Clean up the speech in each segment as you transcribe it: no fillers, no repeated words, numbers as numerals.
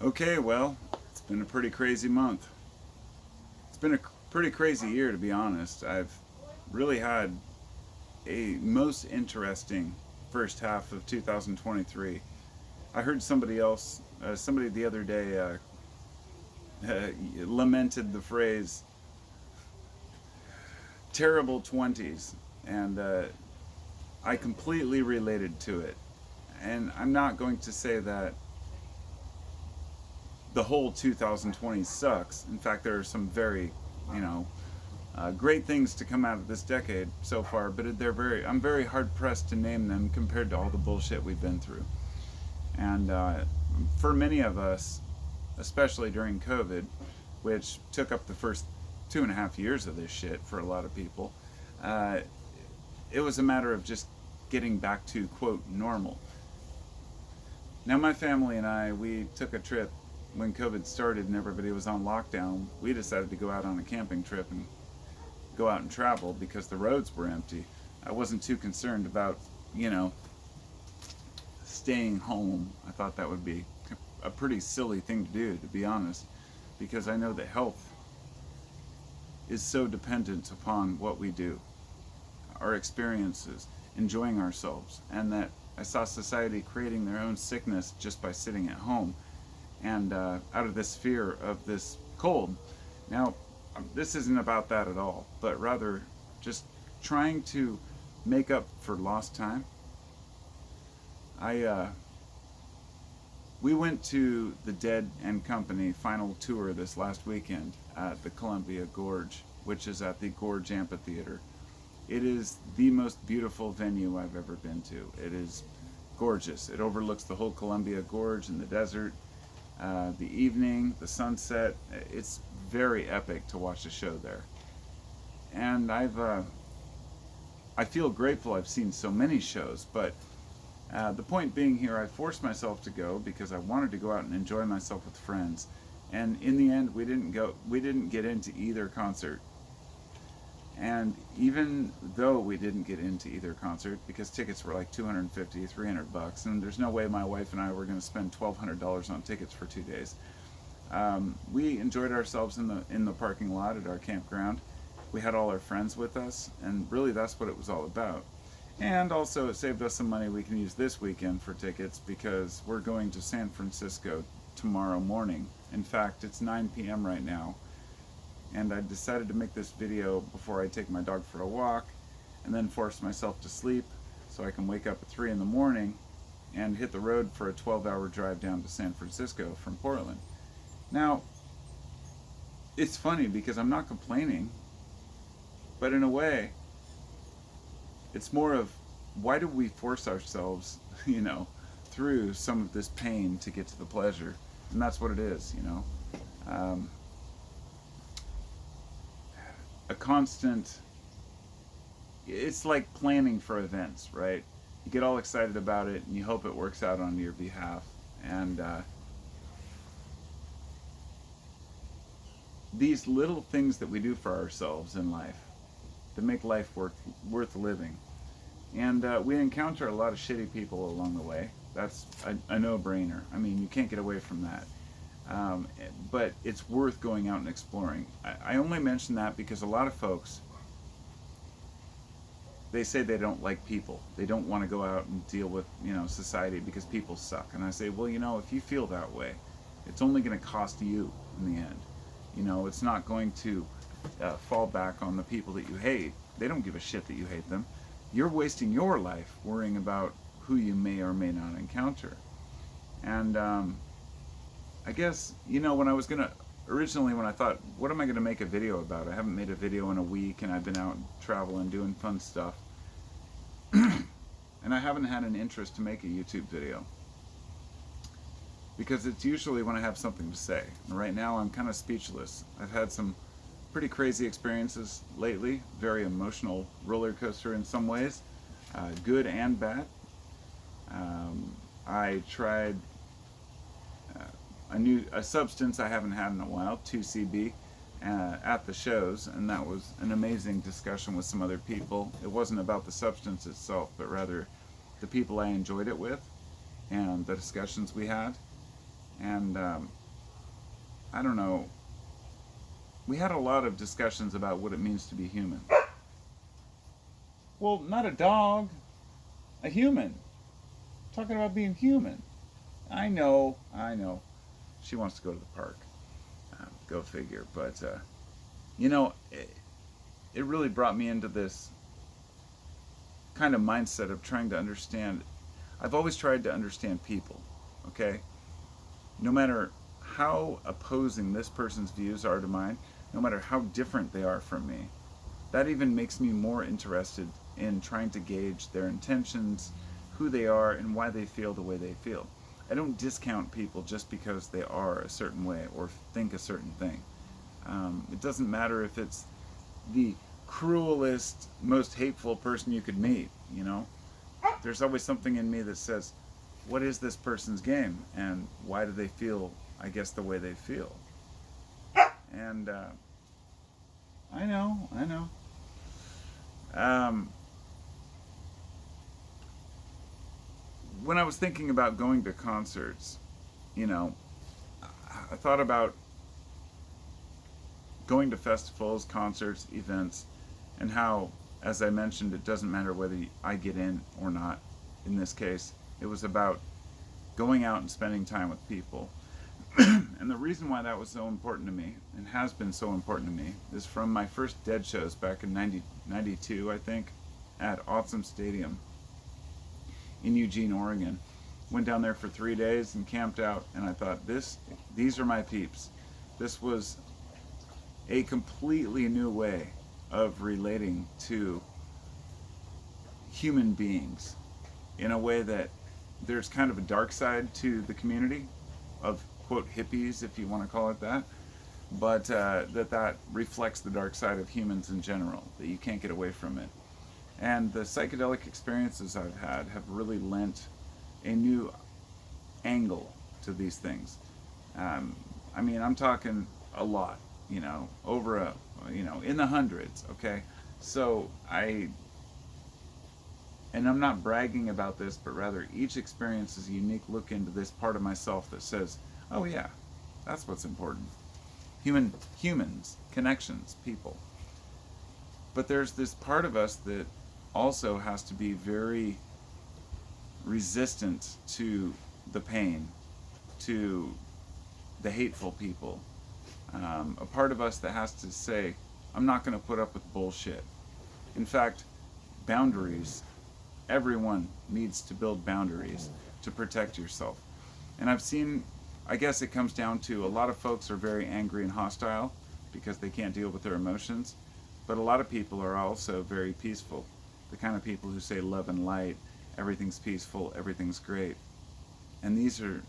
Okay, well, it's been a pretty crazy month. It's been a pretty crazy year, to be honest. I've really had a most interesting first half of 2023. I heard somebody the other day lamented the phrase terrible 20s, and I completely related to it. And I'm not going to say that the whole 2020 sucks. In fact, there are some very, you know, great things to come out of this decade so far, but I'm very hard pressed to name them compared to all the bullshit we've been through. And for many of us, especially during COVID, which took up the first 2.5 years of this shit for a lot of people, uh, it was a matter of just getting back to quote normal. Now, my family and I, we took a trip when COVID started and everybody was on lockdown. We decided to go out on a camping trip and go out and travel because the roads were empty. I wasn't too concerned about, you know, staying home. I thought that would be a pretty silly thing to do, to be honest, because I know that health is so dependent upon what we do, our experiences, enjoying ourselves, and that I saw society creating their own sickness just by sitting at home and out of this fear of this cold. Now, this isn't about that at all, but rather just trying to make up for lost time. I We went to the Dead and Company final tour this last weekend at the Columbia Gorge, which is at the Gorge Amphitheater. It is the most beautiful venue I've ever been to. It is gorgeous. It overlooks the whole Columbia Gorge and the desert, the evening, the sunset. It's very epic to watch a show there. And I feel grateful I've seen so many shows, but the point being here, I forced myself to go because I wanted to go out and enjoy myself with friends. And in the end, we didn't get into either concert. And even though we didn't get into either concert, because tickets were like $250, $300, and there's no way my wife and I were going to spend $1,200 on tickets for 2 days, we enjoyed ourselves in the parking lot at our campground. We had all our friends with us, and really that's what it was all about. And also, it saved us some money we can use this weekend for tickets because we're going to San Francisco tomorrow morning. In fact, it's 9 p.m. right now. And I decided to make this video before I take my dog for a walk and then force myself to sleep so I can wake up at 3 in the morning and hit the road for a 12-hour drive down to San Francisco from Portland. Now, it's funny because I'm not complaining, but in a way, it's more of why do we force ourselves, through some of this pain to get to the pleasure? And that's what it is, a constant, it's like planning for events, right? You get all excited about it and you hope it works out on your behalf. And these little things that we do for ourselves in life that make life worth living. And we encounter a lot of shitty people along the way. That's a no-brainer. I mean, you can't get away from that. But it's worth going out and exploring. I only mention that because a lot of folks, they say they don't like people. They don't want to go out and deal with, society because people suck. And I say, well, if you feel that way, it's only going to cost you in the end. It's not going to fall back on the people that you hate. They don't give a shit that you hate them. You're wasting your life worrying about who you may or may not encounter. And I guess, when I was originally when I thought, what am I going to make a video about? I haven't made a video in a week and I've been out traveling, doing fun stuff. And I haven't had an interest to make a YouTube video. Because it's usually when I have something to say. And right now I'm kind of speechless. I've had some pretty crazy experiences lately, very emotional roller coaster in some ways, good and bad. I tried a substance I haven't had in a while, 2CB, at the shows, and that was an amazing discussion with some other people. It wasn't about the substance itself, but rather the people I enjoyed it with and the discussions we had. And I don't know, we had a lot of discussions about what it means to be human. Well, not a dog, a human. Talking about being human. I know, I know. She wants to go to the park. Go figure. But, it really brought me into this kind of mindset of trying to understand. I've always tried to understand people, okay? No matter how opposing this person's views are to mine, no matter how different they are from me, that even makes me more interested in trying to gauge their intentions, who they are, and why they feel the way they feel. I don't discount people just because they are a certain way or think a certain thing. It doesn't matter if it's the cruelest, most hateful person you could meet, you know? There's always something in me that says, what is this person's game? And why do they feel, I guess, the way they feel? And I know. Um, when I was thinking about going to concerts, you know, I thought about going to festivals, concerts, events, and how, as I mentioned, it doesn't matter whether I get in or not. In this case, it was about going out and spending time with people. And the reason why that was so important to me, and has been so important to me, is from my first Dead shows back in 92, I think, at Awesome Stadium in Eugene, Oregon. Went down there for 3 days and camped out, and I thought, these are my peeps. This was a completely new way of relating to human beings in a way that there's kind of a dark side to the community of, quote, hippies, if you want to call it that, but that reflects the dark side of humans in general, that you can't get away from it. And the psychedelic experiences I've had have really lent a new angle to these things. I mean, I'm talking a lot, over in the hundreds, okay? So and I'm not bragging about this, but rather each experience is a unique look into this part of myself that says, oh yeah, that's what's important. Humans, connections, people. But there's this part of us that also has to be very resistant to the pain, to the hateful people. A part of us that has to say, I'm not going to put up with bullshit. In fact, boundaries. Everyone needs to build boundaries to protect yourself. And I guess it comes down to a lot of folks are very angry and hostile because they can't deal with their emotions. But a lot of people are also very peaceful. The kind of people who say love and light, everything's peaceful, everything's great. And these are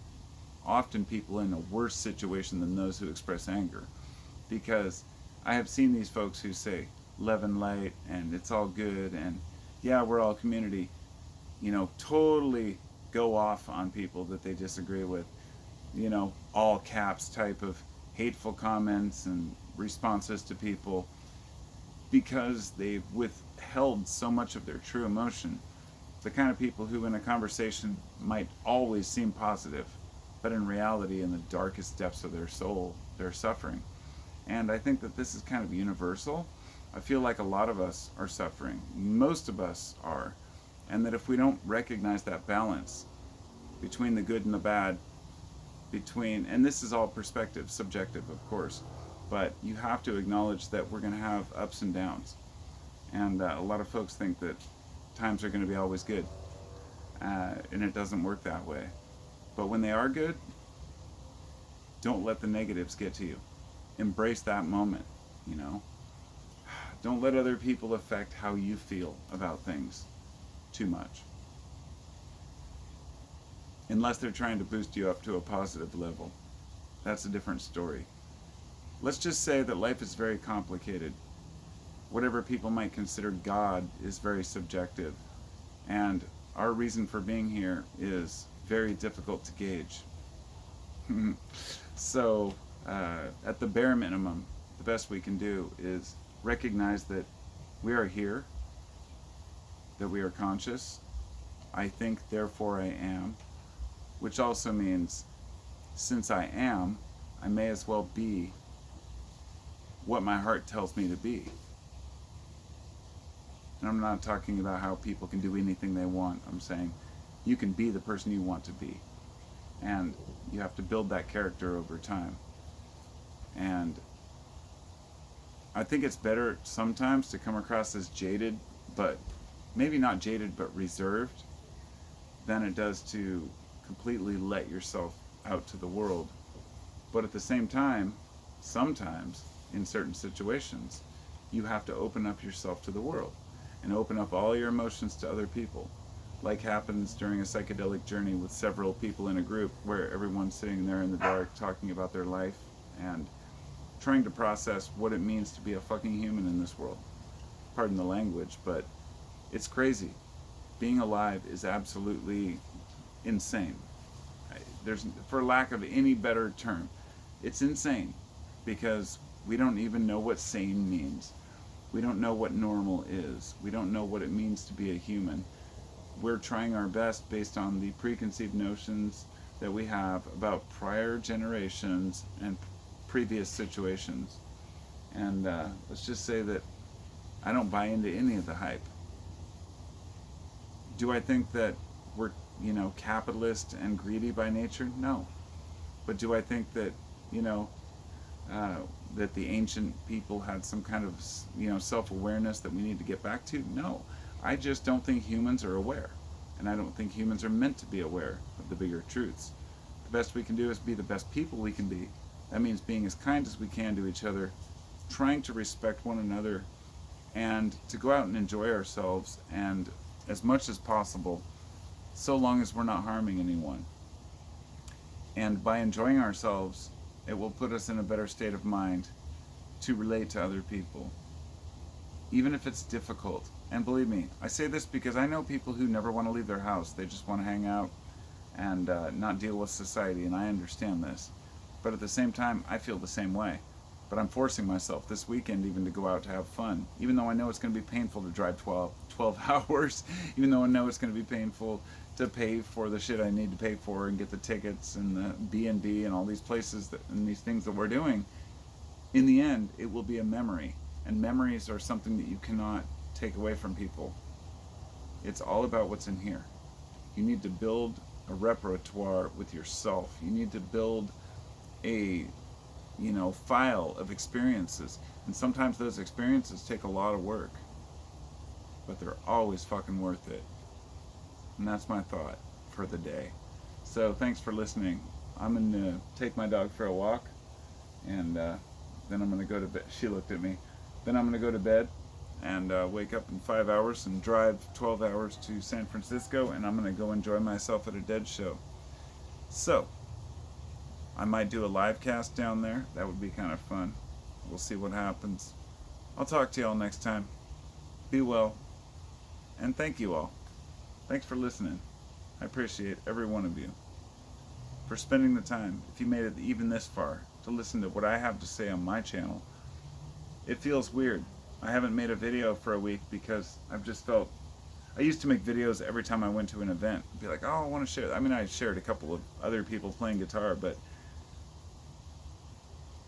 often people in a worse situation than those who express anger. Because I have seen these folks who say love and light and it's all good and yeah, we're all community, totally go off on people that they disagree with, all caps type of hateful comments and responses to people because they've withheld so much of their true emotion. The kind of people who in a conversation might always seem positive, but in reality, in the darkest depths of their soul, they're suffering. And I think that this is kind of universal. I feel like a lot of us are suffering. Most of us are. And that if we don't recognize that balance between the good and the bad, and this is all perspective, subjective, of course, but you have to acknowledge that we're going to have ups and downs. And a lot of folks think that times are going to be always good. And it doesn't work that way. But when they are good, don't let the negatives get to you. Embrace that moment, Don't let other people affect how you feel about things too much. Unless they're trying to boost you up to a positive level. That's a different story. Let's just say that life is very complicated. Whatever people might consider God is very subjective. And our reason for being here is very difficult to gauge. So, at the bare minimum, the best we can do is recognize that we are here, that we are conscious. I think, therefore I am, which also means since I am, I may as well be what my heart tells me to be. And I'm not talking about how people can do anything they want. I'm saying you can be the person you want to be. And you have to build that character over time. And I think it's better sometimes to come across as jaded, but maybe not jaded, but reserved, than it does to completely let yourself out to the world. But at the same time, sometimes, in certain situations, you have to open up yourself to the world and open up all your emotions to other people, like happens during a psychedelic journey with several people in a group where everyone's sitting there in the dark talking about their life and trying to process what it means to be a fucking human in this world. Pardon the language, but it's crazy. Being alive is absolutely insane. There's, for lack of any better term, it's insane because we don't even know what sane means. We don't know what normal is. We don't know what it means to be a human. We're trying our best based on the preconceived notions that we have about prior generations and previous situations. And let's just say that I don't buy into any of the hype. Do I think that we're, capitalist and greedy by nature? No. But do I think that, that the ancient people had some kind of, self-awareness that we need to get back to? No. I just don't think humans are aware. And I don't think humans are meant to be aware of the bigger truths. The best we can do is be the best people we can be. That means being as kind as we can to each other, trying to respect one another, and to go out and enjoy ourselves, and as much as possible, so long as we're not harming anyone. And by enjoying ourselves, it will put us in a better state of mind to relate to other people, even if it's difficult. And believe me, I say this because I know people who never want to leave their house. They just want to hang out and not deal with society, and I understand this. But at the same time, I feel the same way. But I'm forcing myself this weekend even to go out to have fun, even though I know it's going to be painful to drive 12 hours, even though I know it's going to be painful to pay for the shit I need to pay for and get the tickets and the B&B and all these places and these things that we're doing. In the end, it will be a memory, and memories are something that you cannot take away from people. It's all about what's in here. You need to build a repertoire with yourself. You need to build a file of experiences, and sometimes those experiences take a lot of work, but they're always fucking worth it. And that's my thought for the day. So thanks for listening. I'm gonna take my dog for a walk, and then I'm gonna go to bed. She looked at me. Then I'm gonna go to bed and wake up in 5 hours and drive 12 hours to San Francisco, and I'm gonna go enjoy myself at a Dead show. So I might do a live cast down there. That would be kind of fun. We'll see what happens. I'll talk to y'all next time. Be well. And thank you all. Thanks for listening. I appreciate every one of you for spending the time, if you made it even this far, to listen to what I have to say on my channel. It feels weird. I haven't made a video for a week because I've just felt... I used to make videos every time I went to an event. I'd be like, oh, I want to share. I mean, I shared a couple of other people playing guitar, but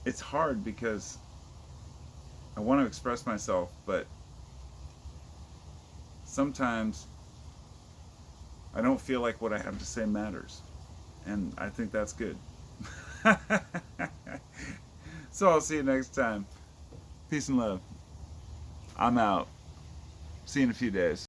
it's hard because I want to express myself, but sometimes I don't feel like what I have to say matters. And I think that's good. So I'll see you next time. Peace and love. I'm out. See you in a few days.